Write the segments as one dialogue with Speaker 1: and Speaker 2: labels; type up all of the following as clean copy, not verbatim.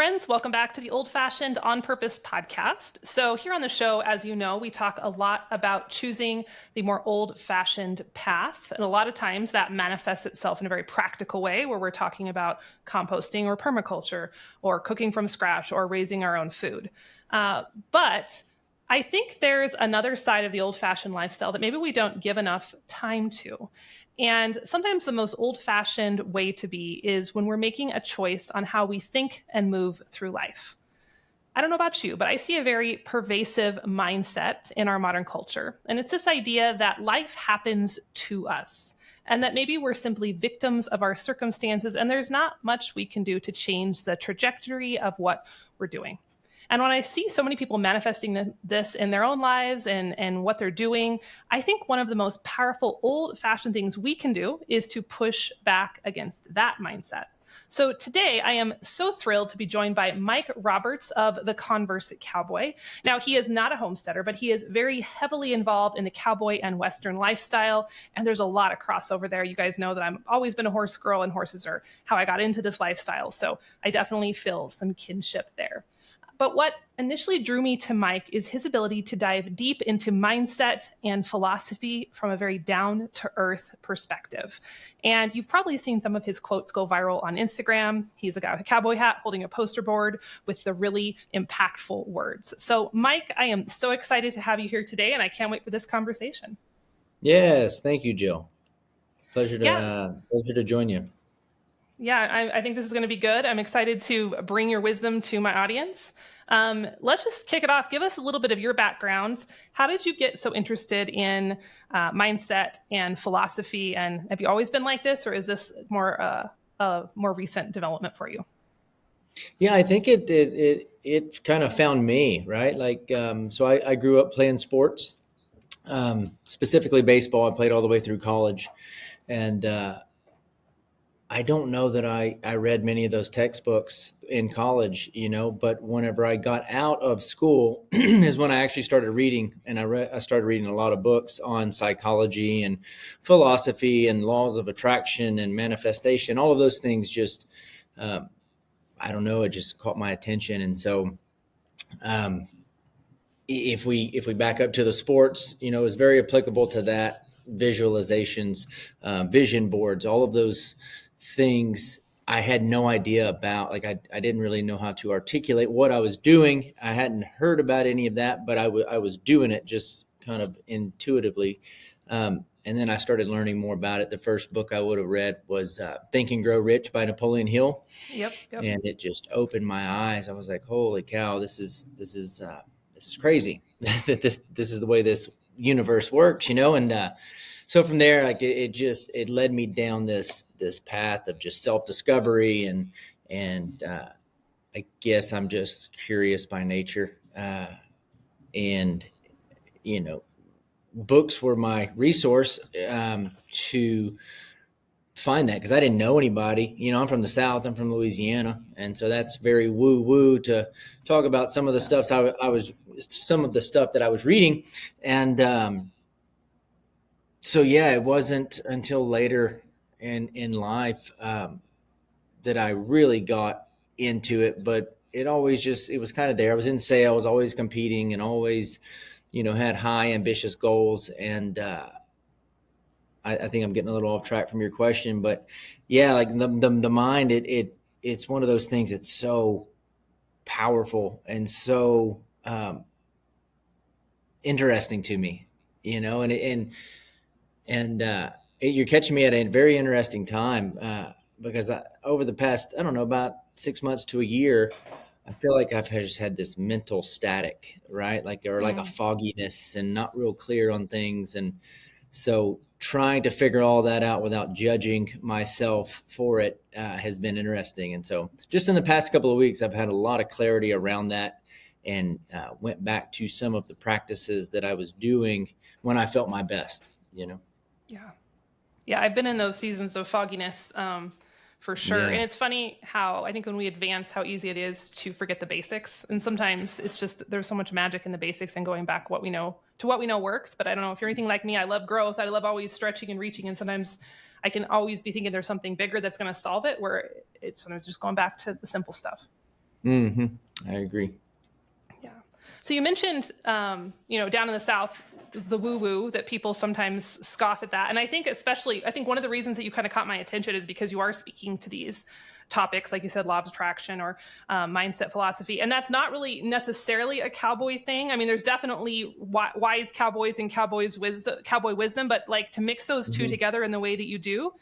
Speaker 1: friends. Welcome back to the Old Fashioned On Purpose podcast. So here on the show, as you know, we talk a lot about choosing the more old-fashioned path. And a lot of times that manifests itself in a very practical way where we're talking about composting or permaculture or cooking from scratch or raising our own food. But I think there's another side of the old-fashioned lifestyle that maybe we don't give enough time to. And sometimes the most old-fashioned way to be is when we're making a choice on how we think and move through life. I don't know about you, but I see a very pervasive mindset in our modern culture. And it's this idea that life happens to us and that maybe we're simply victims of our circumstances and there's not much we can do to change the trajectory of what we're doing. And when I see so many people manifesting this in their own lives and what they're doing, I think one of the most powerful old-fashioned things we can do is to push back against that mindset. So today, I am so thrilled to be joined by Mike Roberts of the Converse Cowboy. Now, he is not a homesteader, but he is very heavily involved in the cowboy and Western lifestyle. And there's a lot of crossover there. You guys know that I've always been a horse girl and horses are how I got into this lifestyle. So I definitely feel some kinship there. But what initially drew me to Mike is his ability to dive deep into mindset and philosophy from a very down-to-earth perspective. And you've probably seen some of his quotes go viral on Instagram. He's a guy with a cowboy hat holding a poster board with the really impactful words. So, Mike, I am so excited to have you here today, and I can't wait for this conversation.
Speaker 2: Yes, thank you, Jill. Pleasure
Speaker 1: Yeah.
Speaker 2: to join you.
Speaker 1: Yeah, I think this is going to be good. I'm excited to bring your wisdom to my audience. Let's just kick it off. Give us a little bit of your background. How did you get so interested in mindset and philosophy? And have you always been like this, or is this more a more recent development for you?
Speaker 2: Yeah, I think it kind of found me, right? So I grew up playing sports, specifically baseball. I played all the way through college, and I don't know that I read many of those textbooks in college, but whenever I got out of school is when I actually started reading, and I started reading a lot of books on psychology and philosophy and laws of attraction and manifestation. All of those things just, I don't know, it just caught my attention. And so, um, if we back up to the sports, it's very applicable to that. Visualizations, vision boards, all of those things I had no idea about. Like I didn't really know how to articulate what I was doing. I hadn't heard about any of that, but I was doing it just kind of intuitively. And then I started learning more about it. The first book I would have read was Think and Grow Rich by Napoleon Hill.
Speaker 1: Yep.
Speaker 2: And it just opened my eyes. I was like, holy cow, this is crazy. this is the way this universe works, and so from there, like it led me down this path of just self-discovery, and I guess I'm just curious by nature, and books were my resource to find that, because I didn't know anybody. I'm from the South. I'm from Louisiana, and so that's very woo woo to talk about some of the stuff some of the stuff that I was reading, and so yeah, it wasn't until later in life that I really got into it, but it was kind of there. I was in sales, always competing, and always, had high ambitious goals, and I think I'm getting a little off track from your question, but yeah, like the mind, it's one of those things that's so powerful and so interesting to me, you're catching me at a very interesting time, because over the past, I don't know, about 6 months to a year, I feel like I've just had this mental static, right? Like a fogginess and not real clear on things, and so trying to figure all that out without judging myself for it has been interesting. And so just in the past couple of weeks, I've had a lot of clarity around that, and went back to some of the practices that I was doing when I felt my best,
Speaker 1: Yeah, I've been in those seasons of fogginess for sure.
Speaker 2: Yeah.
Speaker 1: And it's funny how I think when we advance, how easy it is to forget the basics. And sometimes it's just there's so much magic in the basics and going back what we know works. But I don't know if you're anything like me. I love growth. I love always stretching and reaching. And sometimes I can always be thinking there's something bigger that's going to solve it, where it's sometimes just going back to the simple stuff.
Speaker 2: Hmm. I agree.
Speaker 1: Yeah. So you mentioned, down in the South, the woo woo that people sometimes scoff at that. And I think, especially, I think one of the reasons that you kind of caught my attention is because you are speaking to these topics, like you said, law of attraction or mindset philosophy. And that's not really necessarily a cowboy thing. I mean, there's definitely wise cowboys and cowboy wisdom, but like to mix those two
Speaker 2: Hmm.
Speaker 1: together in the way that you do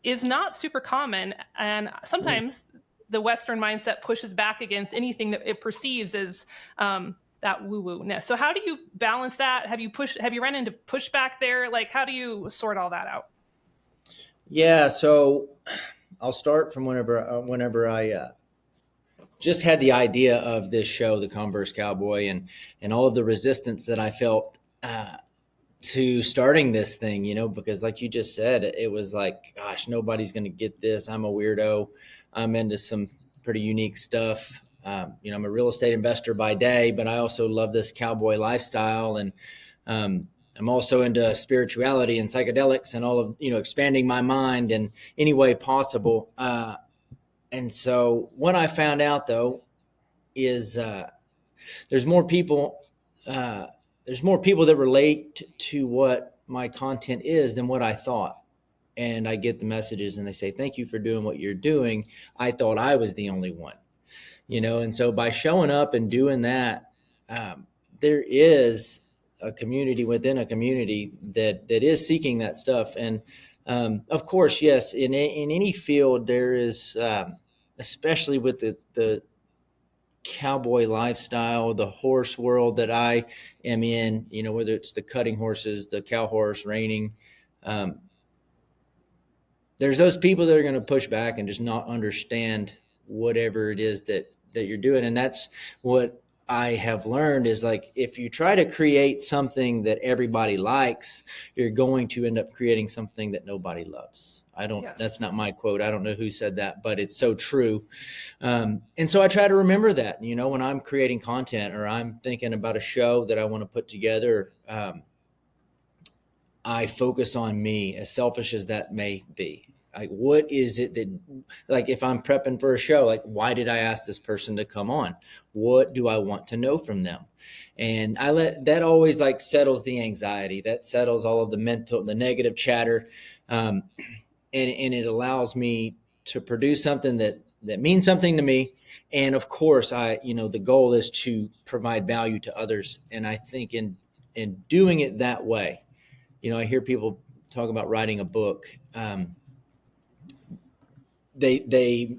Speaker 1: is not super common. And sometimes the Western mindset pushes back against anything that it perceives as that woo-woo-ness. So how do you balance that? Have you run into pushback there? Like, how do you sort all that out?
Speaker 2: Yeah. So I'll start from whenever I just had the idea of this show, the Converse Cowboy, and all of the resistance that I felt to starting this thing, because like you just said, it was like, gosh, nobody's going to get this. I'm a weirdo. I'm into some pretty unique stuff. I'm a real estate investor by day, but I also love this cowboy lifestyle. And I'm also into spirituality and psychedelics and all of, expanding my mind in any way possible. And so what I found out though is there's more people uh, there's more people that relate to what my content is than what I thought. And I get the messages and they say, thank you for doing what you're doing. I thought I was the only one, and so by showing up and doing that, there is a community within a community that is seeking that stuff. And of course, yes, in any field there is, especially with the cowboy lifestyle, the horse world that I am in, whether it's the cutting horses, the cow horse, reining, um, there's those people that are going to push back and just not understand whatever it is that you're doing. And that's what I have learned is like, if you try to create something that everybody likes, you're going to end up creating something that nobody loves.
Speaker 1: Yes.
Speaker 2: That's not my quote. I don't know who said that, but it's so true. And so I try to remember that, when I'm creating content or I'm thinking about a show that I want to put together, I focus on me, as selfish as that may be. Like, what is it that, like, if I'm prepping for a show, like, why did I ask this person to come on? What do I want to know from them? And I let that always like settles the anxiety, that settles all of the negative chatter. Um, and it allows me to produce something that means something to me. And of course, the goal is to provide value to others. And I think in doing it that way, I hear people talk about writing a book. They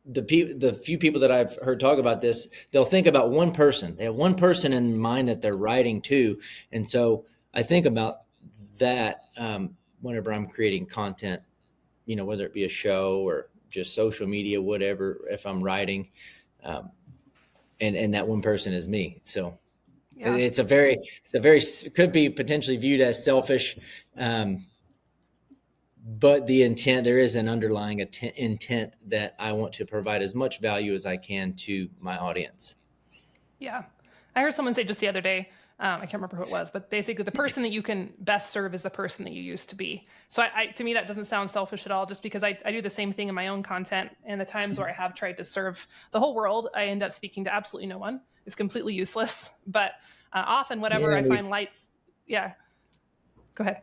Speaker 2: the few people that I've heard talk about this, they'll think about one person. They have one person in mind that they're writing to, and so I think about that whenever I'm creating content. Whether it be a show or just social media, whatever. If I'm writing, um, and that one person is me, so
Speaker 1: Yeah.
Speaker 2: it's a very could be potentially viewed as selfish. But the intent, there is an underlying intent that I want to provide as much value as I can to my audience.
Speaker 1: Yeah. I heard someone say just the other day, I can't remember who it was, but basically the person that you can best serve is the person that you used to be. So to me, that doesn't sound selfish at all, just because I do the same thing in my own content. And the times where I have tried to serve the whole world, I end up speaking to absolutely no one. It's completely useless. But often, whatever
Speaker 2: Yeah,
Speaker 1: I find lights, yeah, go ahead.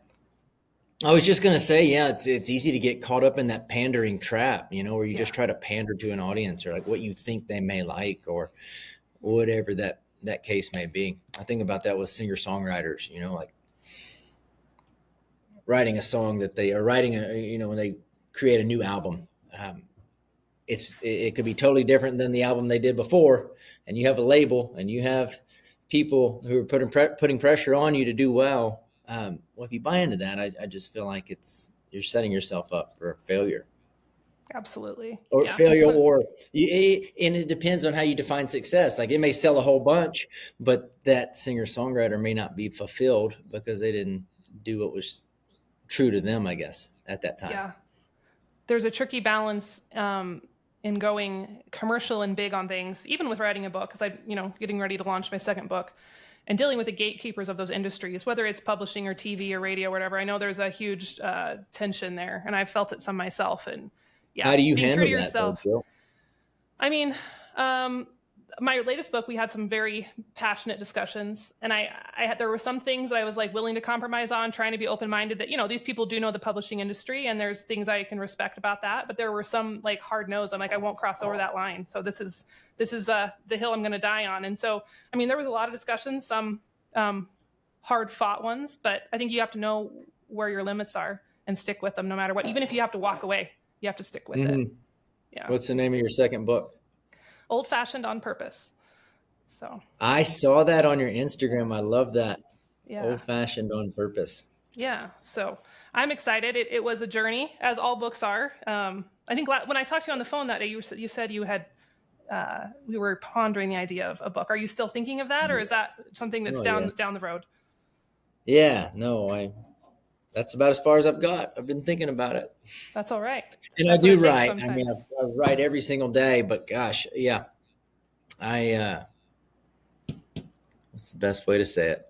Speaker 2: I was just gonna say, yeah, it's easy to get caught up in that pandering trap, where you
Speaker 1: Yeah.
Speaker 2: just try to pander to an audience or like what you think they may like or whatever that case may be. I think about that with singer songwriters, like writing a song that they are writing, when they create a new album. Um, it could be totally different than the album they did before, and you have a label and you have people who are putting pressure on you to do well. Well, if you buy into that, I just feel like you're setting yourself up for failure.
Speaker 1: Absolutely.
Speaker 2: Or
Speaker 1: Yeah.
Speaker 2: failure, and it depends on how you define success. Like, it may sell a whole bunch, but that singer songwriter may not be fulfilled because they didn't do what was true to them, I guess, at that time.
Speaker 1: Yeah. There's a tricky balance in going commercial and big on things, even with writing a book, because getting ready to launch my second book and dealing with the gatekeepers of those industries, whether it's publishing or TV or radio or whatever. I know there's a huge tension there, and I've felt it some myself. And
Speaker 2: How
Speaker 1: yeah,
Speaker 2: do you
Speaker 1: being true
Speaker 2: handle
Speaker 1: to
Speaker 2: that, though,
Speaker 1: yourself.
Speaker 2: Jill?
Speaker 1: I mean, My latest book, we had some very passionate discussions, and there were some things that I was like willing to compromise on, trying to be open-minded that, these people do know the publishing industry and there's things I can respect about that. But there were some like hard no's. I'm like, I won't cross over that line. So this is the hill I'm going to die on. And so, I mean, there was a lot of discussions, some hard fought ones, but I think you have to know where your limits are and stick with them no matter what. Even if you have to walk away, you have to stick with it. Yeah.
Speaker 2: What's the name of your second book?
Speaker 1: Old Fashioned on Purpose. So
Speaker 2: I saw that on your Instagram. I love that.
Speaker 1: yeah.
Speaker 2: Old Fashioned on Purpose.
Speaker 1: Yeah. So I'm excited. It was a journey, as all books are. I think when I talked to you on the phone that day, you said you had we were pondering the idea of a book. Are you still thinking of that, or is that something that's down the road?
Speaker 2: Yeah. No, that's about as far as I've got. I've been thinking about it.
Speaker 1: That's all right.
Speaker 2: And
Speaker 1: that's
Speaker 2: I do write. I mean, I write every single day, but gosh, yeah. What's the best way to say it?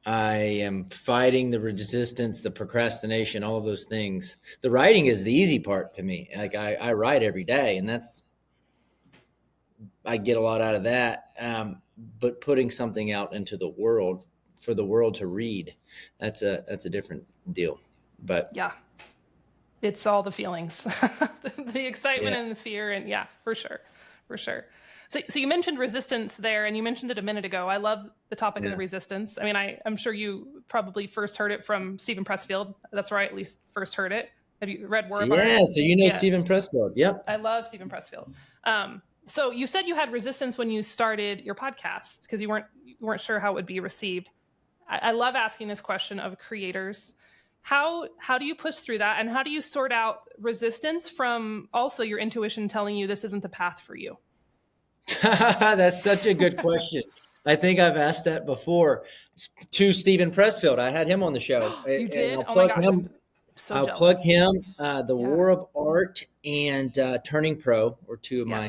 Speaker 2: I am fighting the resistance, the procrastination, all of those things. The writing is the easy part to me. Like I write every day, and I get a lot out of that. But putting something out into the world for the world to read, that's a different deal. But
Speaker 1: yeah, it's all the feelings, the excitement and the fear, and yeah, for sure. So you mentioned resistance there, and you mentioned it a minute ago. I love the topic of the resistance. I mean, I'm sure you probably first heard it from Stephen Pressfield. That's where I at least first heard it. Have you read War of Art?
Speaker 2: Yeah, so you know Stephen Pressfield. Yep.
Speaker 1: I love Stephen Pressfield. So you said you had resistance when you started your podcast because you weren't sure how it would be received. I love asking this question of creators. How do you push through that, and how do you sort out resistance from also your intuition telling you this isn't the path for you?
Speaker 2: That's such a good question. I think I've asked that before to Stephen Pressfield. I had him on the show.
Speaker 1: You did?
Speaker 2: Oh my gosh, I'm so jealous. I'll plug him. The War of Art and Turning Pro were two of my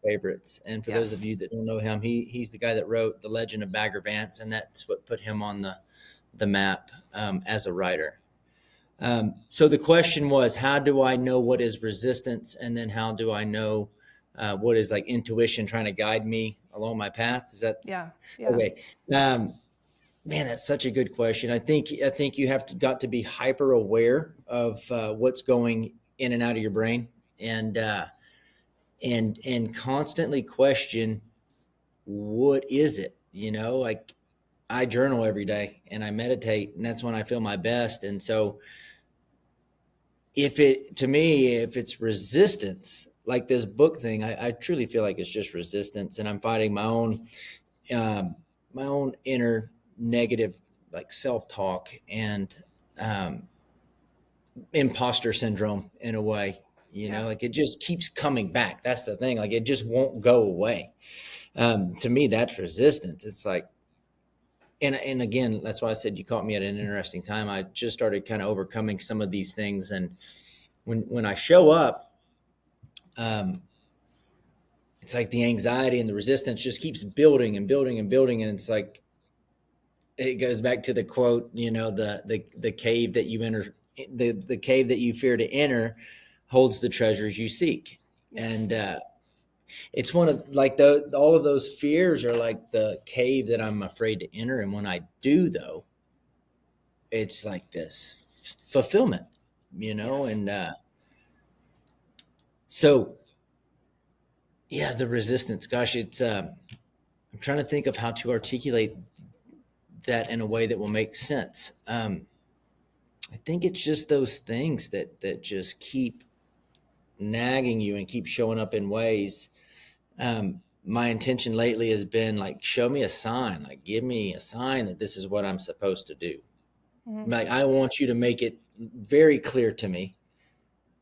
Speaker 2: favorites. And for those of you that don't know him, he's the guy that wrote The Legend of Bagger Vance, and that's what put him on the map as a writer. So the question was, how do I know what is resistance, and then how do I know what is like intuition trying to guide me along my path? Is that okay? Man, that's such a good question. I think you got to be hyper aware of what's going in and out of your brain, and constantly question, what is it? Like I journal every day and I meditate, and that's when I feel my best. And so if it's resistance, like this book thing, I truly feel like it's just resistance, and I'm fighting my own inner negative, like self-talk and imposter syndrome in a way. Like it just keeps coming back. That's the thing. Like it just won't go away. To me, that's resistance. It's like, and again, that's why I said you caught me at an interesting time. I just started kind of overcoming some of these things, and when I show up, it's like the anxiety and the resistance just keeps building and building and building. And it's like, it goes back to the quote, the cave that you enter, the cave that you fear to enter holds the treasures you seek. Yes. And it's one of like all of those fears are like the cave that I'm afraid to enter. And when I do, though, it's like this fulfillment, yes. And so, yeah, the resistance, gosh, it's, I'm trying to think of how to articulate that in a way that will make sense. I think it's just those things that just keep nagging you and keep showing up in ways. My intention lately has been like, show me a sign, like give me a sign that this is what I'm supposed to do. Mm-hmm. Like, I want you to make it very clear to me,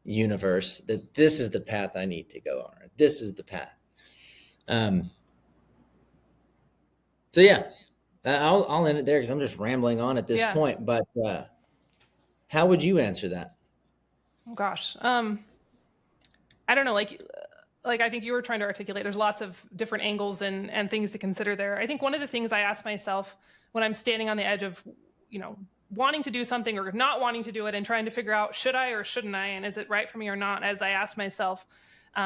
Speaker 2: universe, that this is the path I need to go on. This is the path. So yeah, I'll end it there because I'm just rambling on at this point. But how would you answer that?
Speaker 1: Oh, gosh, I don't know. Like I think you were trying to articulate. There's lots of different angles and things to consider there. I think one of the things I ask myself when I'm standing on the edge of, wanting to do something or not wanting to do it and trying to figure out, should I or shouldn't I, and is it right for me or not? As I ask myself,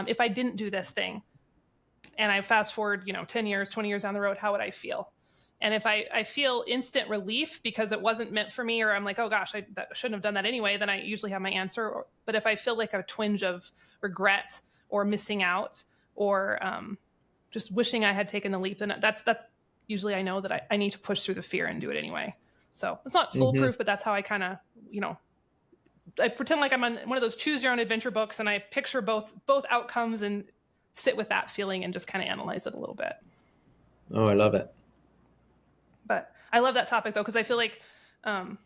Speaker 1: if I didn't do this thing, and I fast forward, 10 years, 20 years down the road, how would I feel? And if I feel instant relief because it wasn't meant for me, or I'm like, oh gosh, I shouldn't have done that anyway, then I usually have my answer. But if I feel like a twinge of regret or missing out, or just wishing I had taken the leap, then that's usually I know that I need to push through the fear and do it anyway. So it's not
Speaker 2: Hmm.
Speaker 1: foolproof, but that's how I kind of, I pretend like I'm on one of those choose your own adventure books, and I picture both outcomes and sit with that feeling and just kind of analyze it a little bit.
Speaker 2: Oh, I love it.
Speaker 1: But I love that topic though, because I feel like, um,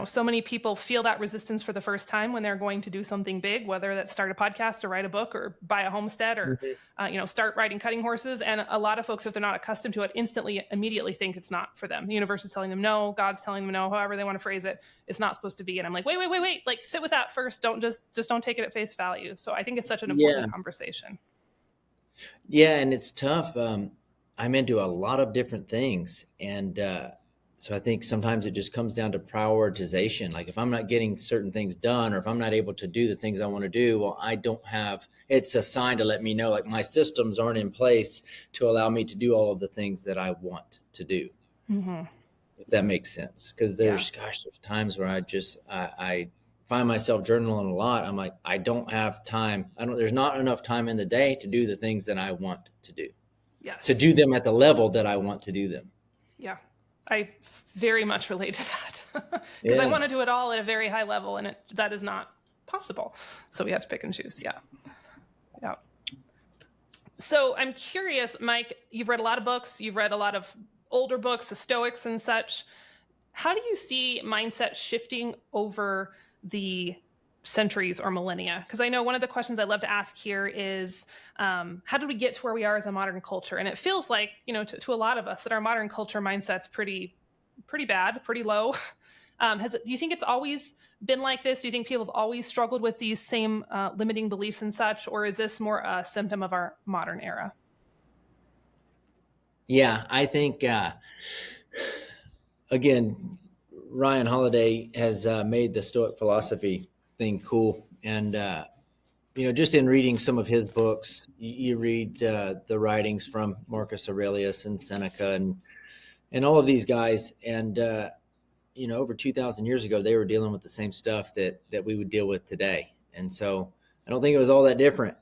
Speaker 1: so many people feel that resistance for the first time when they're going to do something big, whether that's start a podcast or write a book or buy a homestead or,
Speaker 2: Hmm.
Speaker 1: start riding cutting horses. And a lot of folks, if they're not accustomed to it, immediately think it's not for them. The universe is telling them no, God's telling them no, however they want to phrase it. It's not supposed to be. And I'm like, wait, like sit with that first. Don't just don't take it at face value. So I think it's such an
Speaker 2: Yeah.
Speaker 1: important conversation.
Speaker 2: Yeah, and it's tough. I'm into a lot of different things, and so I think sometimes it just comes down to prioritization. Like if I'm not getting certain things done, or if I'm not able to do the things I want to do, well, I don't have. It's a sign to let me know, like my systems aren't in place to allow me to do all of the things that I want to do.
Speaker 1: Mm-hmm.
Speaker 2: If that makes sense, because
Speaker 1: Yeah.
Speaker 2: there's times where I find myself journaling a lot. I'm like, I don't have time. I don't. There's not enough time in the day to do the things that I want to
Speaker 1: Yes.
Speaker 2: do them at the level that I want to do them.
Speaker 1: Yeah. I very much relate to that because I
Speaker 2: Yeah.
Speaker 1: want to do it all at a very high level, and that is not possible. So we have to pick and choose. Yeah. Yeah. So I'm curious, Mike, you've read a lot of books, you've read a lot of older books, the Stoics and such. How do you see mindset shifting over the centuries or millennia? Because I know one of the questions I love to ask here is, how did we get to where we are as a modern culture? And it feels like, to a lot of us that our modern culture mindset's pretty bad, pretty low. Do you think it's always been like this? Do you think people have always struggled with these same limiting beliefs and such? Or is this more a symptom of our modern era?
Speaker 2: Yeah, I think again, Ryan Holiday has made the Stoic philosophy thing cool, and just in reading some of his books, you read the writings from Marcus Aurelius and Seneca and all of these guys, and over 2,000 years ago, they were dealing with the same stuff that we would deal with today, and so I don't think it was all that different.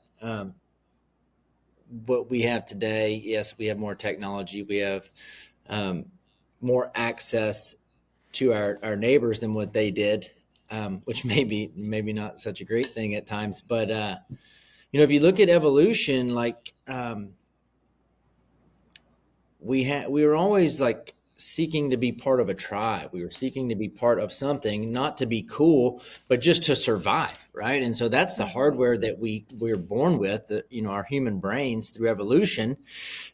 Speaker 2: What we have today, yes, we have more technology, we have um, more access to our neighbors than what they did, which maybe not such a great thing at times. But if you look at evolution, like we were always like seeking to be part of a tribe. We were seeking to be part of something, not to be cool, but just to survive, right? And so that's the
Speaker 1: Mm-hmm.
Speaker 2: hardware that we're born with. Our human brains through evolution.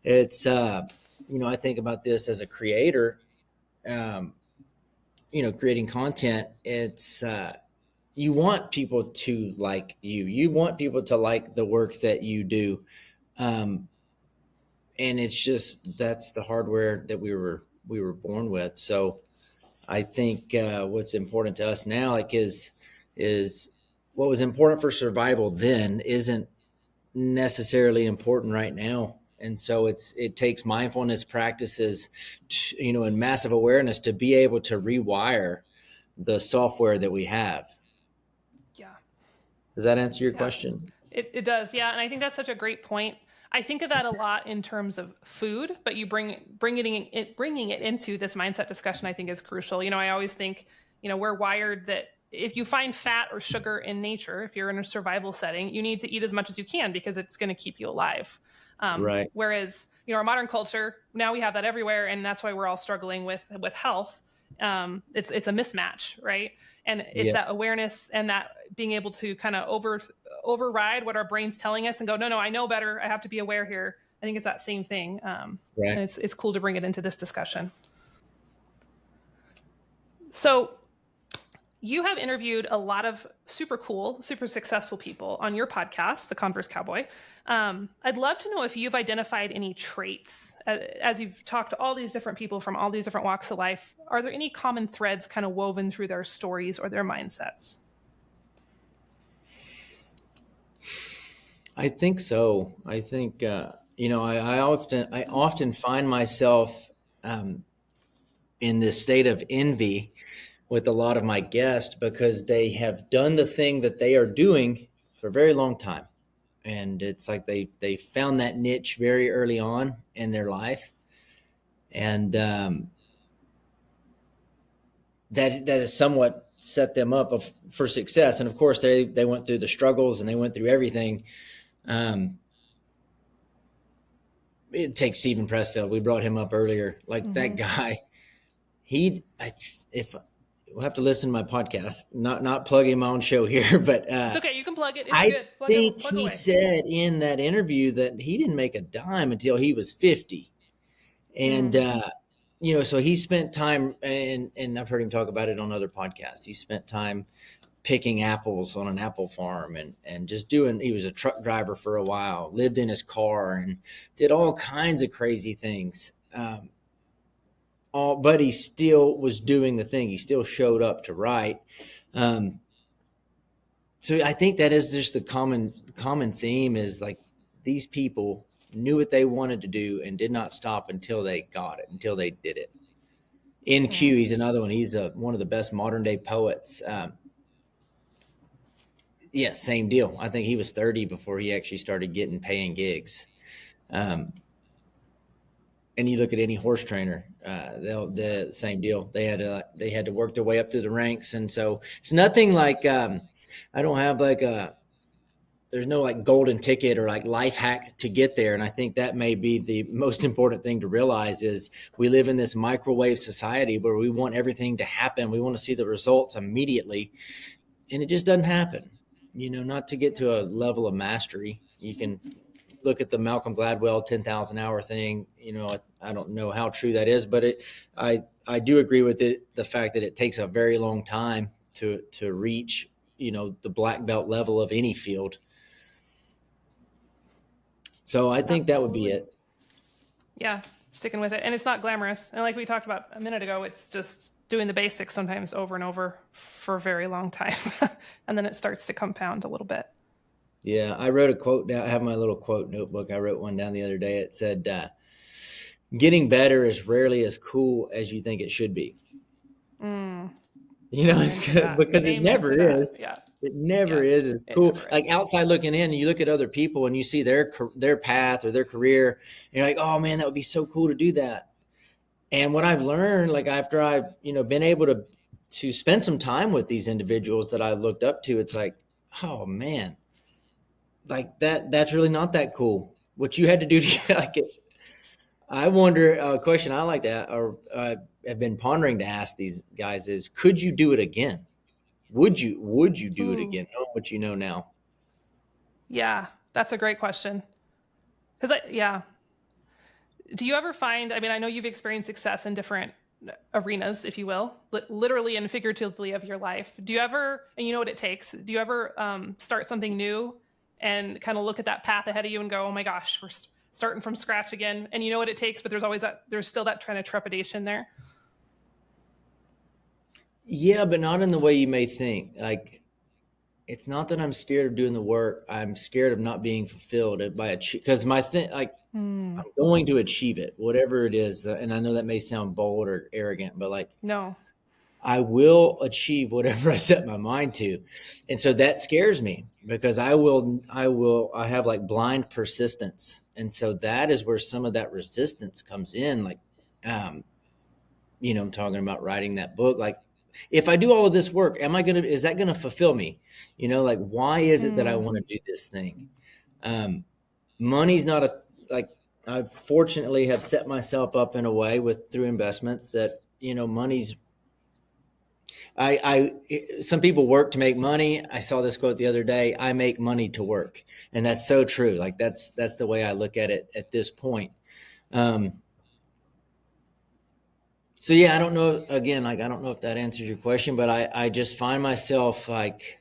Speaker 2: It's I think about this as a creator. Um, creating content. It's you want people to like you. You want people to like the work that you do. Um, and it's just that's the hardware that we were born with. So I think what's important to us now, like is what was important for survival then isn't necessarily important right now. And so it takes mindfulness practices, and massive awareness to be able to rewire the software that we have.
Speaker 1: Yeah.
Speaker 2: Does that answer your
Speaker 1: Yeah.
Speaker 2: question?
Speaker 1: It does, yeah, and I think that's such a great point. I think of that a lot in terms of food, but you bringing it into this mindset discussion, I think is crucial. I always think, we're wired that if you find fat or sugar in nature, if you're in a survival setting, you need to eat as much as you can because it's going to keep you alive.
Speaker 2: Right.
Speaker 1: Whereas, our modern culture now we have that everywhere, and that's why we're all struggling with health. It's a mismatch, right? And it's
Speaker 2: Yeah.
Speaker 1: that awareness and that being able to kind of override what our brain's telling us and go, no, I know better. I have to be aware here. I think it's that same thing. And
Speaker 2: Right.
Speaker 1: it's cool to bring it into this discussion. So you have interviewed a lot of super cool, super successful people on your podcast, the Converse Cowboy. I'd love to know if you've identified any traits as you've talked to all these different people from all these different walks of life. Are there any common threads kind of woven through their stories or their mindsets?
Speaker 2: I think so. I think I often find myself um, in this state of envy with a lot of my guests because they have done the thing that they are doing for a very long time, and it's like they found that niche very early on in their life, and that has somewhat set them up for success. And of course, they went through the struggles and they went through everything. Um, it takes Stephen Pressfield. We brought him up earlier. Like that
Speaker 1: Mm-hmm.
Speaker 2: guy, if we'll have to listen to my podcast, not plugging my own show here, but
Speaker 1: It's okay. You can plug it. It's
Speaker 2: I
Speaker 1: good.
Speaker 2: think
Speaker 1: Plug
Speaker 2: he
Speaker 1: away.
Speaker 2: said in that interview that he didn't make a dime until he was 50. And,
Speaker 1: Mm.
Speaker 2: so he spent time, and I've heard him talk about it on other podcasts. He spent time picking apples on an apple farm and just he was a truck driver for a while, lived in his car and did all kinds of crazy things. But he still was doing the thing. He still showed up to write. Um, so I think that is just the common theme is like these people knew what they wanted to do and did not stop until they got it, until they did it. NQ,
Speaker 1: Mm.
Speaker 2: he's another one. He's one of the best modern day poets. Yeah, same deal. I think he was 30 before he actually started getting paying gigs. Um, and you look at any horse trainer, the same deal. They had to work their way up through the ranks, and so it's nothing like I don't have like a there's no like golden ticket or like life hack to get there. And I think that may be the most important thing to realize is we live in this microwave society where we want everything to happen. We want to see the results immediately, and it just doesn't happen. Not to get to a level of mastery. You can look at the Malcolm Gladwell 10,000 hour thing. I don't know how true that is, but I do agree with it. The fact that it takes a very long time to reach, the black belt level of any field. So I think that would be
Speaker 1: Absolutely.
Speaker 2: it.
Speaker 1: Yeah, sticking with it. And it's not glamorous. And like we talked about a minute ago, it's just doing the basics sometimes over and over for a very long time. And then it starts to compound a little bit.
Speaker 2: Yeah, I wrote a quote down. I have my little quote notebook. I wrote one down the other day. It said, "Getting better is rarely as cool as you think it should be."
Speaker 1: Mm,
Speaker 2: It's
Speaker 1: amen to
Speaker 2: good
Speaker 1: that.
Speaker 2: because it
Speaker 1: Amen
Speaker 2: never
Speaker 1: to that.
Speaker 2: is.
Speaker 1: Yeah.
Speaker 2: It never
Speaker 1: Yeah.
Speaker 2: is as
Speaker 1: It
Speaker 2: cool.
Speaker 1: never
Speaker 2: Like
Speaker 1: is.
Speaker 2: outside looking in, and you look at other people and you see their path or their career, and you're like, "Oh man, that would be so cool to do that." And what I've learned, like after I've been able to spend some time with these individuals that I looked up to, it's like, oh man, like that's really not that cool. What you had to do to get like it. I wonder, a question I like to, or have been pondering to ask these guys is, could you do it again? Would you do it
Speaker 1: Ooh.
Speaker 2: again? Knowing what you know now.
Speaker 1: Yeah. That's a great question. Yeah. Do you ever find, I mean, I know you've experienced success in different arenas, if you will, literally and figuratively of your life. Do you ever, and you know what it takes, do you ever start something new and kind of look at that path ahead of you and go, oh my gosh, we're starting from scratch again? And you know what it takes, but there's still that kind of trepidation there.
Speaker 2: Yeah, but not in the way you may think. Like it's not that I'm scared of doing the work. I'm scared of not being fulfilled by because my thing, like
Speaker 1: Hmm.
Speaker 2: I'm going to achieve it, whatever it is. And I know that may sound bold or arrogant, but like
Speaker 1: No.
Speaker 2: I will achieve whatever I set my mind to. And so that scares me because I have like blind persistence. And so that is where some of that resistance comes in. Like, um, I'm talking about writing that book. Like, if I do all of this work, is that going to fulfill me? Like, why is it that I
Speaker 1: Hmm.
Speaker 2: want to do this thing? Um, Money's not like, I fortunately have set myself up in a way through investments that, money's some people work to make money. I saw this quote the other day. I make money to work, and that's so true. Like that's the way I look at it at this point. Um, so yeah, I don't know. Again, like I don't know if that answers your question, but I just find myself like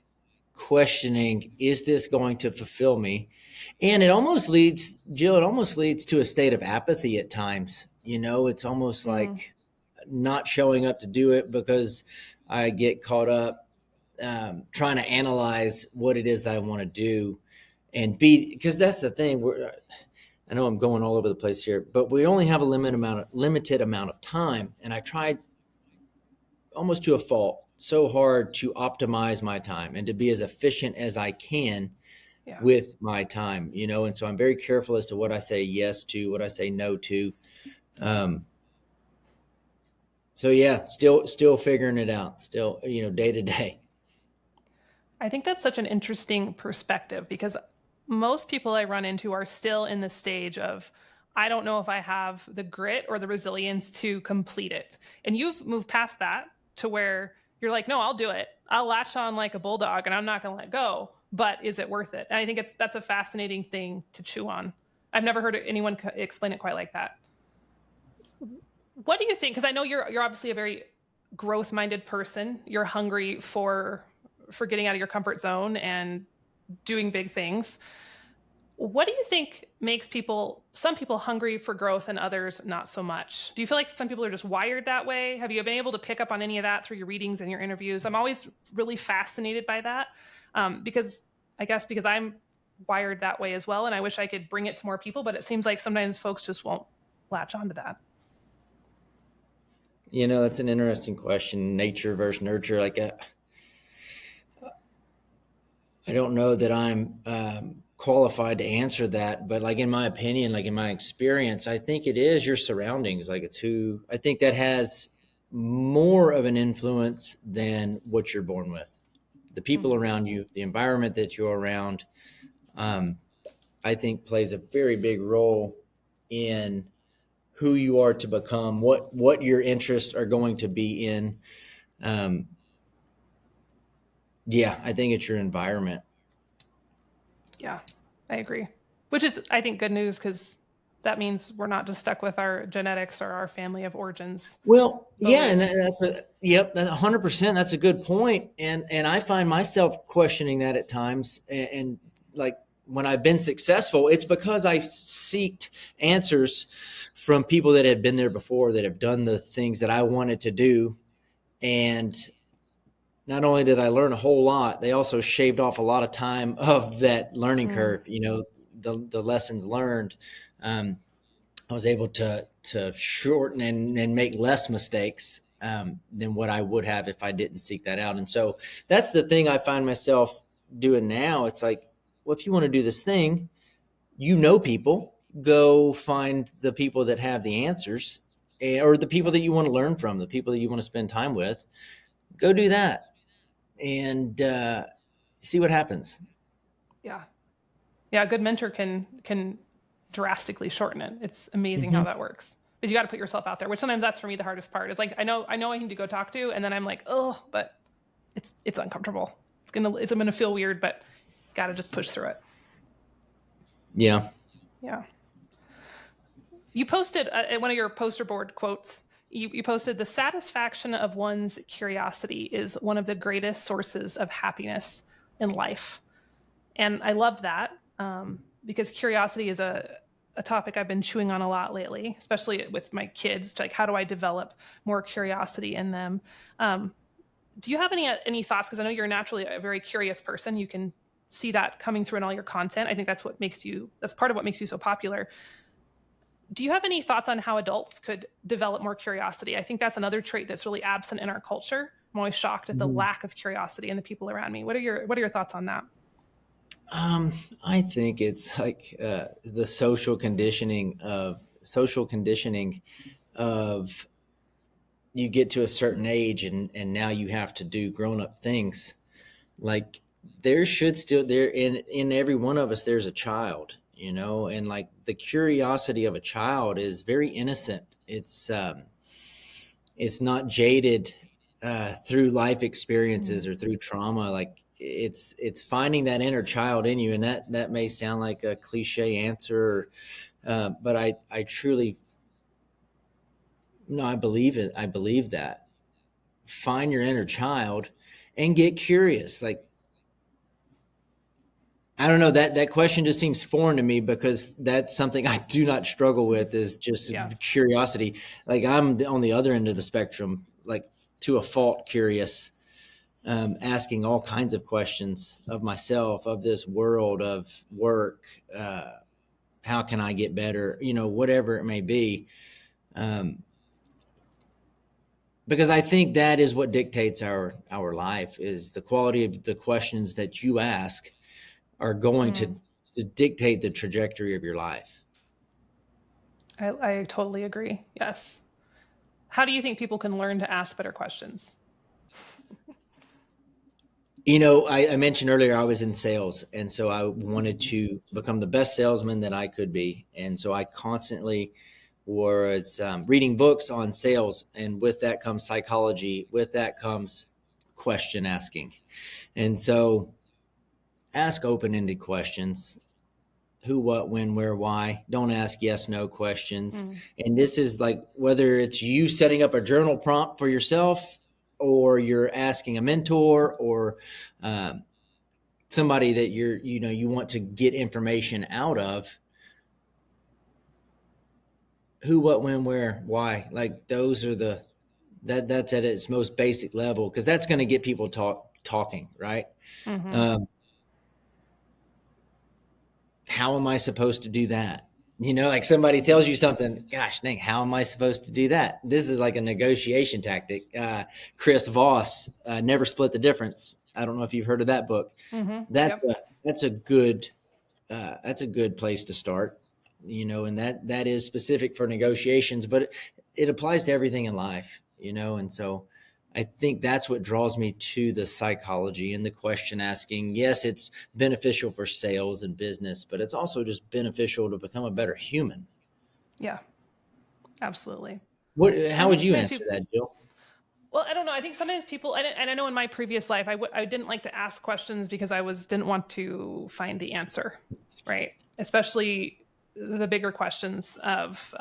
Speaker 2: questioning: Is this going to fulfill me? And it almost leads, Jill. It almost leads to a state of apathy at times. It's almost
Speaker 1: Hmm.
Speaker 2: like not showing up to do it because I get caught up trying to analyze what it is that I want to do. and be, because that's the thing. I know I'm going all over the place here, but we only have a limited amount of time, and I tried almost to a fault so hard to optimize my time and to be as efficient as I can
Speaker 1: Yeah.
Speaker 2: with my time, and so I'm very careful as to what I say yes to, what I say no to. Um, so yeah, still figuring it out, still, day to day.
Speaker 1: I think that's such an interesting perspective because most people I run into are still in the stage of, I don't know if I have the grit or the resilience to complete it. And you've moved past that to where you're like, no, I'll do it. I'll latch on like a bulldog and I'm not going to let go. But is it worth it? And I think that's a fascinating thing to chew on. I've never heard anyone explain it quite like that. What do you think? Because I know you're obviously a very growth minded person. You're hungry for getting out of your comfort zone and doing big things. What do you think makes some people hungry for growth and others not so much? Do you feel like some people are just wired that way? Have you been able to pick up on any of that through your readings and your interviews? I'm always really fascinated by that, because I guess because I'm wired that way as well, and I wish I could bring it to more people, but it seems like sometimes folks just won't latch onto that.
Speaker 2: That's an interesting question. Nature versus nurture. Like, I don't know that I'm qualified to answer that, but like in my opinion, like in my experience, I think it is your surroundings. Like, it's who I think that has more of an influence than what you're born with. The people
Speaker 1: Mm,
Speaker 2: around you, the environment that you're around, um, I think plays a very big role in who you are to become, what your interests are going to be in. Um, yeah, I think it's your environment.
Speaker 1: yeah, I agree. Which is, I think, good news because that means we're not just stuck with our genetics or our family of origins.
Speaker 2: Well,
Speaker 1: But
Speaker 2: yeah, and
Speaker 1: there's,
Speaker 2: that's a yep, 100%. That's a good point, and I find myself questioning that at times, and like when I've been successful, it's because I seeked answers from people that have been there before, that have done the things that I wanted to do, and not only did I learn a whole lot, they also shaved off a lot of time of that learning
Speaker 1: mm,
Speaker 2: curve. The lessons learned. Um, I was able to shorten and make less mistakes than what I would have if I didn't seek that out. And so that's the thing I find myself doing now. It's like, well, if you want to do this thing, people, go find the people that have the answers, or the people
Speaker 1: yeah,
Speaker 2: that you want to learn from, the people that you want to spend time with. Go do that and see what happens.
Speaker 1: yeah, yeah. A good mentor can drastically shorten it. It's amazing how
Speaker 2: Mm-hmm.
Speaker 1: that works. But you got to put yourself out there, which sometimes that's for me the hardest part. Is like I know I need to go talk to, and then I'm like, oh, but it's uncomfortable. I'm gonna feel weird, but got to just push through it.
Speaker 2: Yeah.
Speaker 1: Yeah. You posted one of your poster board quotes. You posted the satisfaction of one's curiosity is one of the greatest sources of happiness in life. And I love that, because curiosity is a topic I've been chewing on a lot lately, especially with my kids. Like, how do I develop more curiosity in them? Um, do you have any thoughts? Because I know you're naturally a very curious person. You can see that coming through in all your content. I think that's part of what makes you so popular. Do you have any thoughts on how adults could develop more curiosity? I think that's another trait that's really absent in our culture. I'm always shocked at the
Speaker 2: Mhm.
Speaker 1: lack of curiosity in the people around me. What are your thoughts on that?
Speaker 2: I think it's like the social conditioning of, you get to a certain age, and now you have to do grown up things. Like, there should still, there in every one of us, there's a child, and like the curiosity of a child is very innocent. It's not jaded through life experiences
Speaker 1: Mm,
Speaker 2: or through trauma. Like, it's finding that inner child in you, and that may sound like a cliche answer, but I truly, no, I believe it. I believe that. Find your inner child and get curious. Like, I don't know, that question just seems foreign to me, because that's something I do not struggle with, is just
Speaker 1: yeah.
Speaker 2: curiosity. Like, I'm on the other end of the spectrum, like to a fault curious. asking all kinds of questions of myself, of this world, of work. How can I get better? Whatever it may be. Um, because I think that is what dictates our life, is the quality of the questions that you ask are going to dictate the trajectory of your life.
Speaker 1: I totally agree. Yes. How do you think people can learn to ask better questions?
Speaker 2: I mentioned earlier I was in sales, and so I wanted to become the best salesman that I could be. And so I constantly was reading books on sales, and with that comes psychology. With that comes question asking. And so ask open-ended questions: who, what, when, where, why. Don't ask yes, no questions. And this is like whether it's you setting up a journal prompt for yourself, or you're asking a mentor, or somebody that you want to get information out of. Who, what, when, where, why. Like those are that's at its most basic level, because that's going to get people talking, right?
Speaker 1: Mm-hmm.
Speaker 2: How am I supposed to do that? Like somebody tells you something, gosh dang, how am I supposed to do that? This is like a negotiation tactic. Chris Voss, Never Split the Difference. I don't know if you've heard of that book.
Speaker 1: Mm-hmm.
Speaker 2: That's
Speaker 1: Yep.
Speaker 2: a good that's a good place to start. And that is specific for negotiations, but it applies to everything in life. And so I think that's what draws me to the psychology and the question asking. Yes, it's beneficial for sales and business, but it's also just beneficial to become a better human.
Speaker 1: Yeah, absolutely. And
Speaker 2: How
Speaker 1: I
Speaker 2: would
Speaker 1: think
Speaker 2: you
Speaker 1: sometimes
Speaker 2: answer
Speaker 1: people,
Speaker 2: that, Jill?
Speaker 1: well, I don't know. I think sometimes people, and I know in my previous life, I didn't like to ask questions because didn't want to find the answer, right? Especially the bigger questions of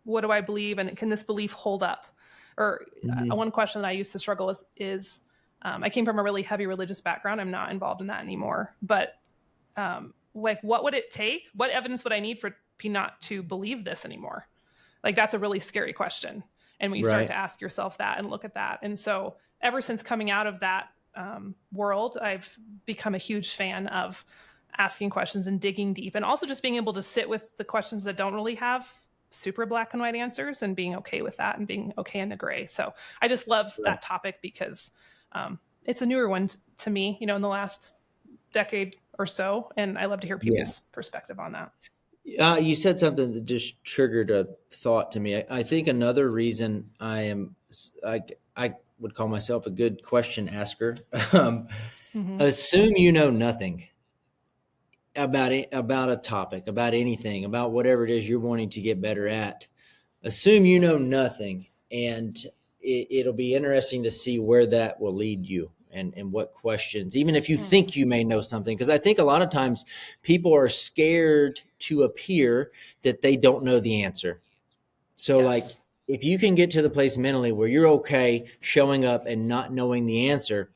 Speaker 1: what do I believe, and can this belief hold up? Or
Speaker 2: Mm-hmm.
Speaker 1: one question that I used to struggle with is I came from a really heavy religious background. I'm not involved in that anymore, but like, what would it take? What evidence would I need for me not to believe this anymore? Like, that's a really scary question. And when you start
Speaker 2: Right.
Speaker 1: to ask yourself that and look at that. And so ever since coming out of that world, I've become a huge fan of asking questions and digging deep, and also just being able to sit with the questions that don't really have super black and white answers, and being okay with that and being okay in the gray. So I just love
Speaker 2: Right.
Speaker 1: that topic because it's a newer one to me, in the last decade or so. And I love to hear
Speaker 2: Yeah.
Speaker 1: people's perspective on that.
Speaker 2: You said something that just triggered a thought to me. I think another reason I would call myself a good question asker. Um,
Speaker 1: Mm-hmm.
Speaker 2: Assume you know nothing about it, about a topic, about anything, about whatever it is you're wanting to get better at. Assume you know nothing, and it'll be interesting to see where that will lead you, and what questions, even if you
Speaker 1: Mm.
Speaker 2: think you may know something. Because I think a lot of times people are scared to appear that they don't know the answer. So, like,
Speaker 1: Yes.
Speaker 2: if you can get to the place mentally where you're okay showing up and not knowing the answer,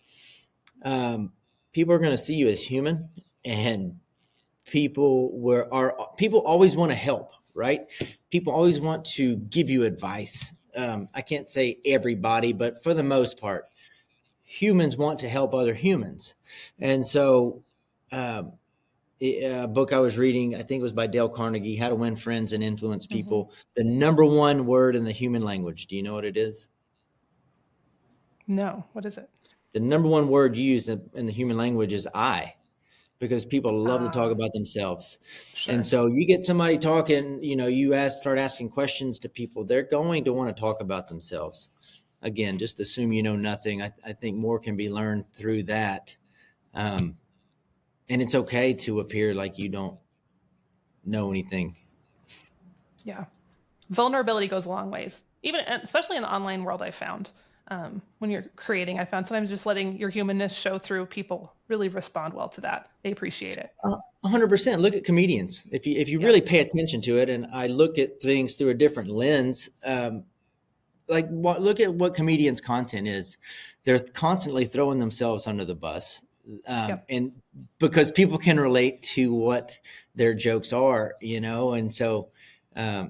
Speaker 2: um, people are going to see you as human, and people always want to help, right? People always want to give you advice. I can't say everybody, but for the most part, humans want to help other humans. And so, um, a book I was reading, I think it was by Dale Carnegie, How to Win Friends and Influence
Speaker 1: Mm-hmm.
Speaker 2: People. The number one word in the human language, do you know what it is?
Speaker 1: No, what is it?
Speaker 2: The number one word used in the human language is I, because people love to talk
Speaker 1: Uh,
Speaker 2: about themselves. And
Speaker 1: sure.
Speaker 2: so you get somebody talking, start asking questions to people, they're going to want to talk about themselves. Again, just assume you know nothing. I think more can be learned through that. Um, and it's okay to appear like you don't know anything.
Speaker 1: Yeah. Vulnerability goes a long ways, even especially in the online world. I found when you're creating, I found sometimes just letting your humanness show through, people really respond well to that. They appreciate it.
Speaker 2: 100%. Look at comedians. If you
Speaker 1: Yep.
Speaker 2: really pay attention to it, and I look at things through a different lens, look at what comedians' content is. They're constantly throwing themselves under the bus,
Speaker 1: Yep.
Speaker 2: and because people can relate to what their jokes are, and so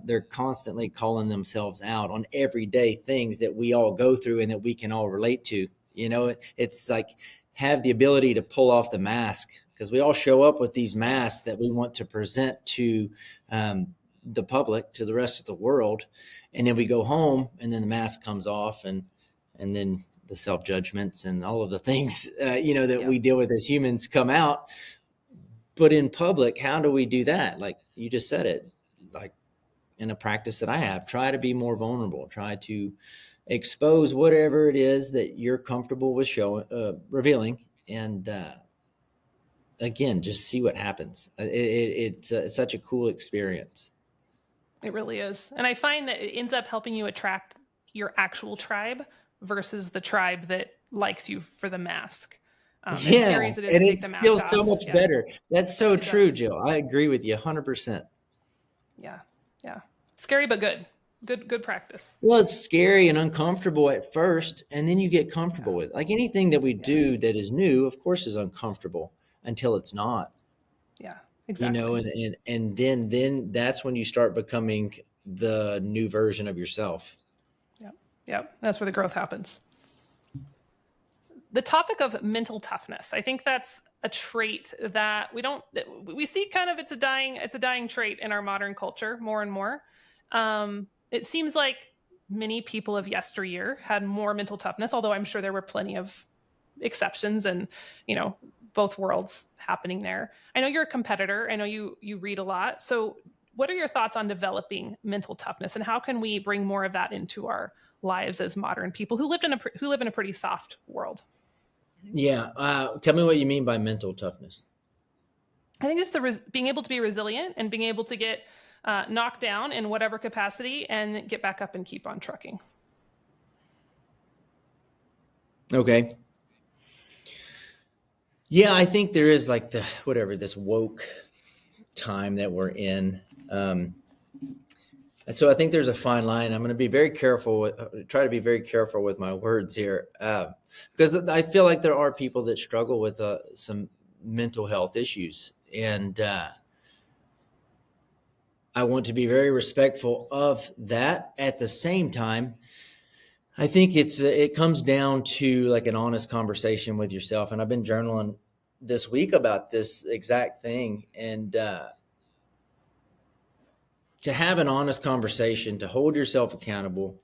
Speaker 2: they're constantly calling themselves out on everyday things that we all go through and that we can all relate to. It's like have the ability to pull off the mask, because we all show up with these masks that we want to present to the public, to the rest of the world. And then we go home and then the mask comes off, and then the self-judgments and all of the things, that we deal with as humans come out. But in public, how do we do that? Like you just said it, like in a practice that I have, try to be more vulnerable, try to expose whatever it is that you're comfortable with revealing. And again, just see what happens. It's such a cool experience.
Speaker 1: It really is. And I find that it ends up helping you attract your actual tribe versus the tribe that likes you for the mask. As scary as it is
Speaker 2: And
Speaker 1: to
Speaker 2: it
Speaker 1: take the mask
Speaker 2: feels
Speaker 1: off.
Speaker 2: so much better. That's so true, Jill. I agree with you 100%.
Speaker 1: Yeah. Scary, but good. Good practice.
Speaker 2: Well, it's scary and uncomfortable at first, and then you get comfortable with it. Like anything that we do that is new, of course, is uncomfortable until it's not.
Speaker 1: Yeah, exactly.
Speaker 2: And then that's when you start becoming the new version of yourself.
Speaker 1: Yep. That's where the growth happens. The topic of mental toughness, I think that's a trait that we see kind of it's a dying trait in our modern culture more and more. It seems like many people of yesteryear had more mental toughness, although I'm sure there were plenty of exceptions and, both worlds happening there. I know you're a competitor. I know you read a lot. So what are your thoughts on developing mental toughness, and how can we bring more of that into our lives as modern people who live in a pretty soft world?
Speaker 2: Yeah. Tell me what you mean by mental toughness.
Speaker 1: I think just being able to be resilient and being able to get knocked down in whatever capacity and get back up and keep on trucking.
Speaker 2: Okay. Yeah, I think there is like this woke time that we're in. So I think there's a fine line. I'm going to be very careful, try to be very careful with my words here, because I feel like there are people that struggle with some mental health issues. And I want to be very respectful of that. At the same time, I think it comes down to like an honest conversation with yourself. And I've been journaling this week about this exact thing. And to have an honest conversation, to hold yourself accountable,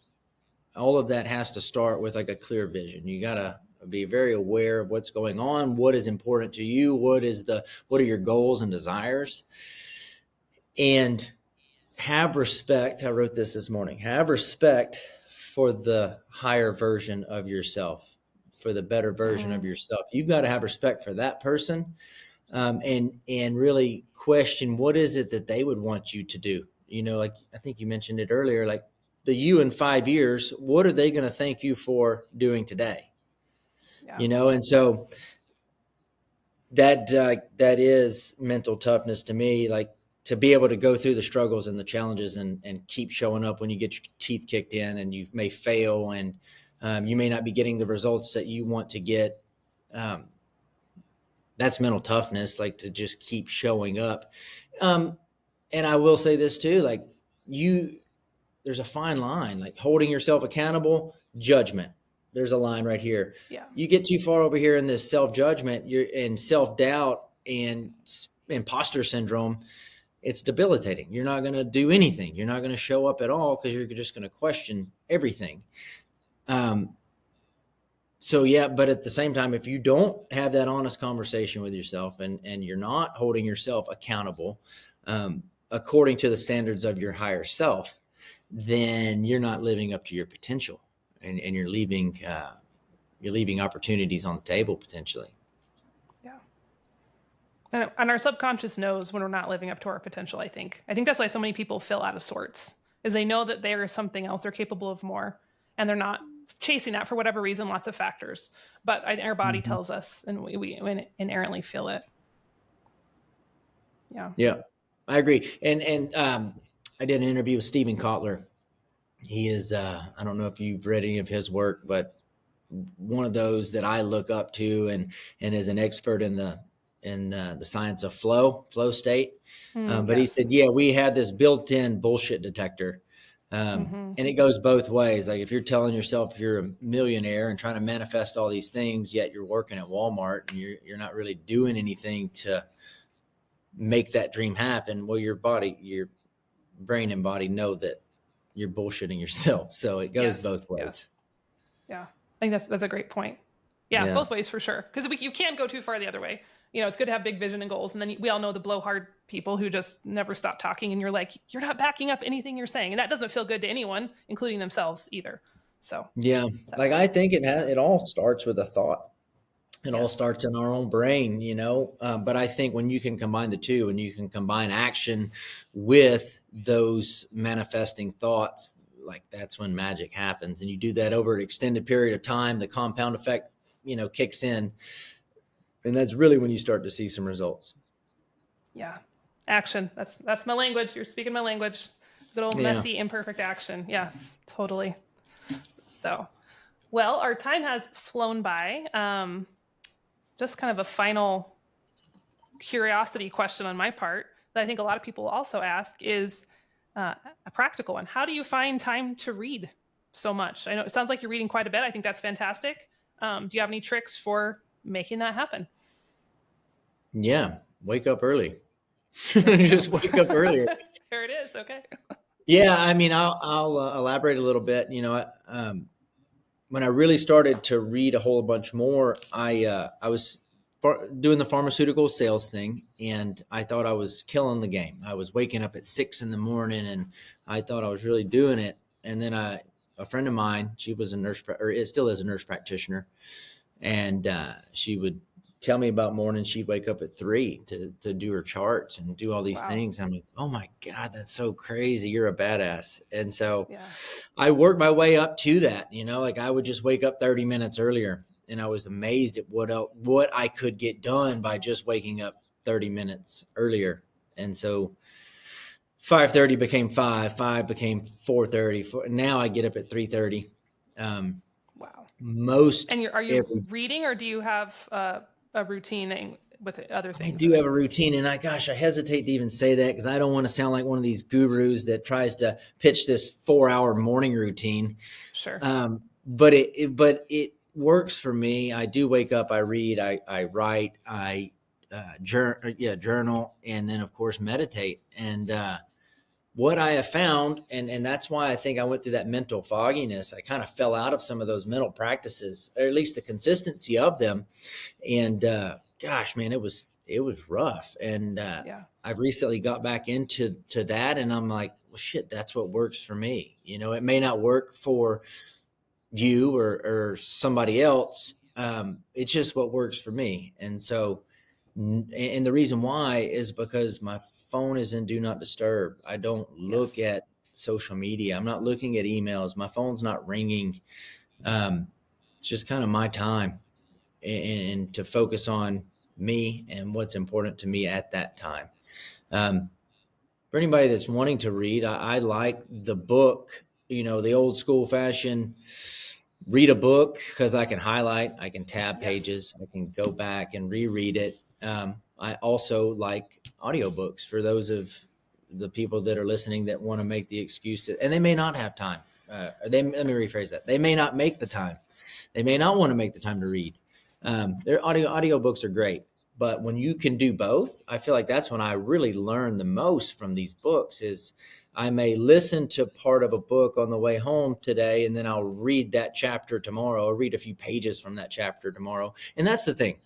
Speaker 2: all of that has to start with like a clear vision. You got to be very aware of what's going on, what is important to you, what are your goals and desires, and have respect. I wrote this morning. Have respect for the higher version of yourself, for the better version of yourself. You've got to have respect for that person, and really question what is it that they would want you to do. Like I think you mentioned it earlier, like the you in 5 years, what are they going to thank you for doing today? Yeah. And so that is mental toughness to me, like to be able to go through the struggles and the challenges and keep showing up when you get your teeth kicked in and you may fail and you may not be getting the results that you want to get. That's mental toughness, like to just keep showing up. And I will say this too, like there's a fine line, like holding yourself accountable, judgment. There's a line right here.
Speaker 1: Yeah.
Speaker 2: You get too far over here in this self-judgment, you're in self-doubt and imposter syndrome. It's debilitating. You're not going to do anything. You're not going to show up at all because you're just going to question everything. So yeah, but at the same time, if you don't have that honest conversation with yourself and you're not holding yourself accountable, according to the standards of your higher self, then you're not living up to your potential, and you're leaving opportunities on the table potentially.
Speaker 1: Yeah. And our subconscious knows when we're not living up to our potential. I think that's why so many people feel out of sorts, is they know that there is something else, they're capable of more, and they're not chasing that for whatever reason, lots of factors. But our body tells us, and we inherently feel it. Yeah.
Speaker 2: Yeah, I agree. And I did an interview with Steven Kotler. He is, I don't know if you've read any of his work, but one of those that I look up to and is an expert in the science of flow state. But yes. He said, yeah, we have this built-in bullshit detector And it goes both ways. Like if you're telling yourself you're a millionaire and trying to manifest all these things, yet you're working at Walmart and you're not really doing anything to make that dream happen. Well, your brain and body know that you're bullshitting yourself. So it goes
Speaker 1: Yes.
Speaker 2: both ways.
Speaker 1: Yes. Yeah. I think that's a great point. Yeah,
Speaker 2: Yeah.
Speaker 1: both ways for sure. Because you can't go too far the other way. It's good to have big vision and goals. And then we all know the blowhard people who just never stop talking. And you're like, you're not backing up anything you're saying. And that doesn't feel good to anyone, including themselves either. So,
Speaker 2: Yeah. Like
Speaker 1: definitely.
Speaker 2: I think it all starts with a thought. It all
Speaker 1: Yes.
Speaker 2: starts in our own brain, but I think when you can combine the two, and you can combine action with those manifesting thoughts, like that's when magic happens. And you do that over an extended period of time, the compound effect, kicks in. And that's really when you start to see some results.
Speaker 1: Yeah. Action. That's my language. You're speaking my language. Good old
Speaker 2: Yeah.
Speaker 1: messy, imperfect action. Yes, totally. So, well, our time has flown by. Just kind of a final curiosity question on my part that I think a lot of people also ask is a practical one. How do you find time to read so much? I know it sounds like you're reading quite a bit. I think that's fantastic. Do you have any tricks for making that happen?
Speaker 2: Yeah. Wake up early.
Speaker 1: There we go.
Speaker 2: Just wake up earlier.
Speaker 1: There it is. Okay.
Speaker 2: Yeah. I mean, I'll elaborate a little bit. When I really started to read a whole bunch more, I was doing the pharmaceutical sales thing, and I thought I was killing the game. I was waking up at 6 in the morning, and I thought I was really doing it. And then a friend of mine, she was a nurse, or it still is a nurse practitioner, and she would tell me about mornings. She'd wake up at 3 to do her charts and do all these
Speaker 1: Wow.
Speaker 2: things. I'm like, oh my God, that's so crazy. You're a badass. And so
Speaker 1: Yeah.
Speaker 2: I worked my way up to that, like I would just wake up 30 minutes earlier, and I was amazed at what I could get done by just waking up 30 minutes earlier. And so 5:30 became 5 became 4:30. Now I get up at 3:30.
Speaker 1: Wow.
Speaker 2: Most
Speaker 1: And are you
Speaker 2: every
Speaker 1: reading, or do you have a routine with other
Speaker 2: I
Speaker 1: things
Speaker 2: do
Speaker 1: in
Speaker 2: have
Speaker 1: it?
Speaker 2: a routine, and I hesitate to even say that because I don't want to sound like one of these gurus that tries to pitch this 4-hour morning routine.
Speaker 1: Sure.
Speaker 2: But it works for me. I do wake up, I read, I write, I journal, and then of course meditate. And what I have found, and that's why I think I went through that mental fogginess. I kind of fell out of some of those mental practices, or at least the consistency of them. And gosh, man, it was rough. And
Speaker 1: Yeah.
Speaker 2: I've recently got back into that, and I'm like, well, shit, that's what works for me. It may not work for you or somebody else. It's just what works for me. And so, and the reason why is because my phone is in do not disturb. I don't look
Speaker 1: Yes.
Speaker 2: at social media. I'm not looking at emails. My phone's not ringing. It's just kind of my time, and to focus on me and what's important to me at that time. Um, for anybody that's wanting to read, I like the book, the old school fashion. Read a book because I can highlight, I can tab
Speaker 1: Yes.
Speaker 2: pages, I can go back and reread it. I also like audiobooks for those of the people that are listening that want to make the excuse and they may not have time. Let me rephrase that. They may not make the time. They may not want to make the time to read. Their audiobooks are great, but when you can do both, I feel like that's when I really learn the most from these books. Is I may listen to part of a book on the way home today, and then I'll read that chapter tomorrow, or read a few pages from that chapter tomorrow. And that's the thing.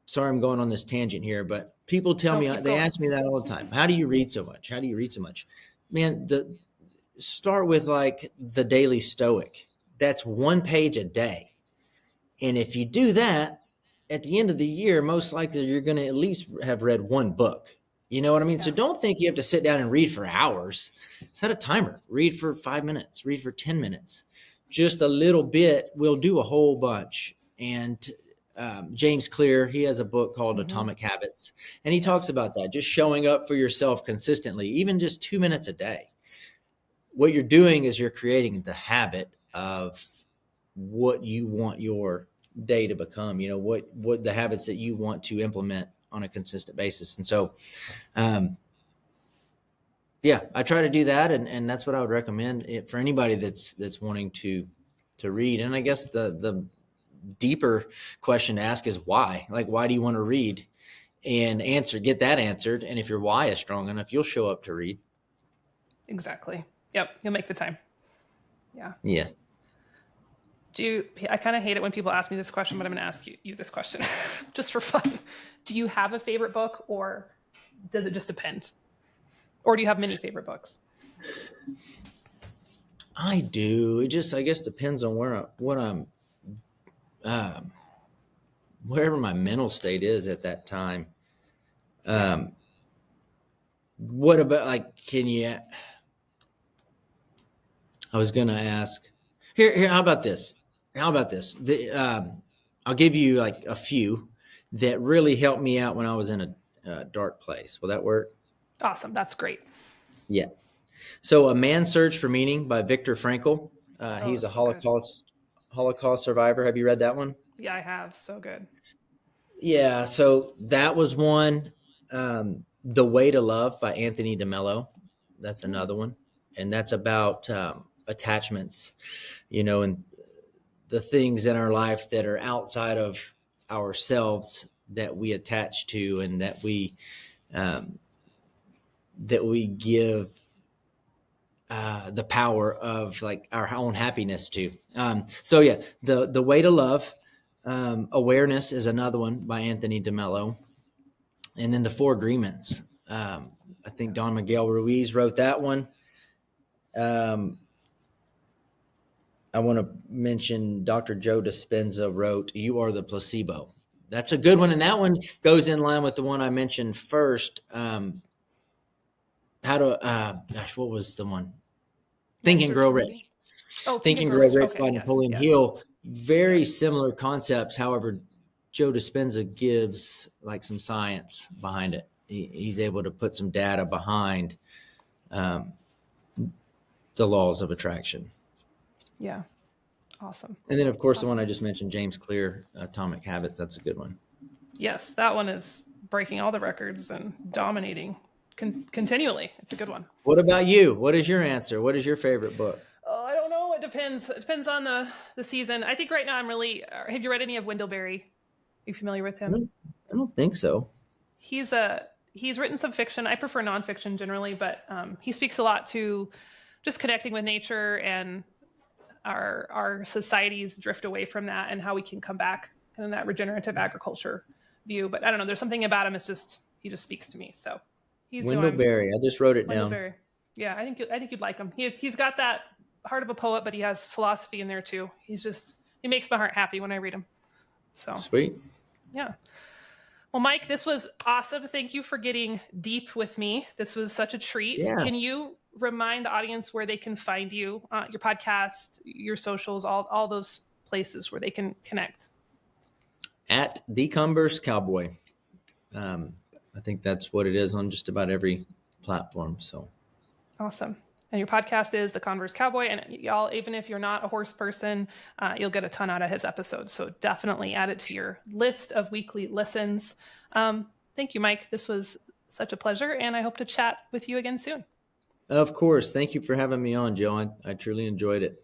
Speaker 2: Sorry, I'm going on this tangent here, but people tell
Speaker 1: No,
Speaker 2: me,
Speaker 1: keep
Speaker 2: they
Speaker 1: going.
Speaker 2: ask me that all the time. How do you read so much? How do you read so much? Man, start with like the Daily Stoic. That's one page a day. And if you do that, at the end of the year, most likely you're going to at least have read one book. You know what I mean? So
Speaker 1: Yeah.
Speaker 2: don't think you have to sit down and read for hours. Set a timer. Read for 5 minutes. Read for 10 minutes. Just a little bit will do a whole bunch. And James Clear, he has a book called
Speaker 1: Mm-hmm.
Speaker 2: Atomic Habits. And he talks
Speaker 1: Yes.
Speaker 2: about that, just showing up for yourself consistently, even just 2 minutes a day. What you're doing is you're creating the habit of what you want your day to become, what the habits that you want to implement on a consistent basis. And so, um, Yeah, I try to do that, and that's what I would recommend it for anybody that's wanting to read. And I guess the deeper question to ask is why. Like, why do you want to read? And get that answered. And if your why is strong enough, you'll show up to read.
Speaker 1: Exactly. Yep. You'll make the time. Yeah.
Speaker 2: Yeah.
Speaker 1: I kind of hate it when people ask me this question, but I'm going to ask you this question just for fun. Do you have a favorite book, or does it just depend? Or do you have many favorite books?
Speaker 2: I do. It just, I guess, depends on what I'm, um, wherever my mental state is at that time.
Speaker 1: Yeah.
Speaker 2: What about like, I was going to ask here, how about this? I'll give you like a few that really helped me out when I was in a dark place. Will that work?
Speaker 1: Awesome. That's great.
Speaker 2: Yeah. So, A Man's Search for Meaning by Viktor Frankl.
Speaker 1: Oh,
Speaker 2: He's a
Speaker 1: so good.
Speaker 2: Holocaust survivor. Have you read that one?
Speaker 1: Yeah, I have. So good.
Speaker 2: Yeah. So that was one. The Way to Love by Anthony DeMello. That's
Speaker 1: Mm,
Speaker 2: another one, and that's about attachments. And the things in our life that are outside of ourselves that we attach to, and um, that we give the power of like our own happiness to. So yeah, the Way to Love, Awareness is another one by Anthony DeMello, and then the Four Agreements. I think Don Miguel Ruiz wrote that one. Um, I want to mention Dr. Joe Dispenza wrote "You Are the Placebo." That's a good one, and
Speaker 1: yes.
Speaker 2: that one goes in line with the one I mentioned first. How to, gosh, what was the one? Think
Speaker 1: Man's
Speaker 2: and
Speaker 1: Search
Speaker 2: Grow
Speaker 1: for
Speaker 2: Rich.
Speaker 1: Meaning. Oh, Think
Speaker 2: Think
Speaker 1: and
Speaker 2: and
Speaker 1: Grow
Speaker 2: Grow
Speaker 1: Rich.
Speaker 2: Rich
Speaker 1: Okay.
Speaker 2: by
Speaker 1: Yes.
Speaker 2: Napoleon
Speaker 1: Yes.
Speaker 2: Hill. Very
Speaker 1: Yep.
Speaker 2: similar concepts. However, Joe Dispenza gives like some science behind it. He's able to put some data behind um, the laws of attraction.
Speaker 1: Yeah. Awesome.
Speaker 2: And then, of course, the one
Speaker 1: Awesome.
Speaker 2: I just mentioned, James Clear, Atomic Habits. That's a good one.
Speaker 1: Yes, that one is breaking all the records and dominating continually. It's a good one.
Speaker 2: What about you? What is your answer? What is your favorite book?
Speaker 1: Oh, I don't know. It depends. It depends on the season. I think right now I'm really. Have you read any of Wendell Berry? Are you familiar with him?
Speaker 2: I don't think so.
Speaker 1: He's written some fiction. I prefer nonfiction generally, but he speaks a lot to just connecting with nature and our societies drift away from that and how we can come back in that regenerative agriculture view. But I don't know. There's something about him. It's just he just speaks to me. So he's who
Speaker 2: Wendell
Speaker 1: I'm.
Speaker 2: Berry. I just wrote it
Speaker 1: Wendell
Speaker 2: down.
Speaker 1: Berry. Yeah, I think you'd like him. He's got that heart of a poet, but he has philosophy in there too. He makes my heart happy when I read him. So
Speaker 2: Sweet.
Speaker 1: yeah. Well, Mike, this was awesome. Thank you for getting deep with me. This was such a treat.
Speaker 2: Yeah.
Speaker 1: Can you remind the audience where they can find you, your podcast, your socials, all those places where they can connect?
Speaker 2: At the Converse Cowboy. I think that's what it is on just about every platform. So
Speaker 1: Awesome. And your podcast is The Converse Cowboy. And y'all, even if you're not a horse person, you'll get a ton out of his episodes. So definitely add it to your list of weekly listens. Thank you, Mike. This was such a pleasure. And I hope to chat with you again soon.
Speaker 2: of course, thank you for having me on, Joe. I truly enjoyed it.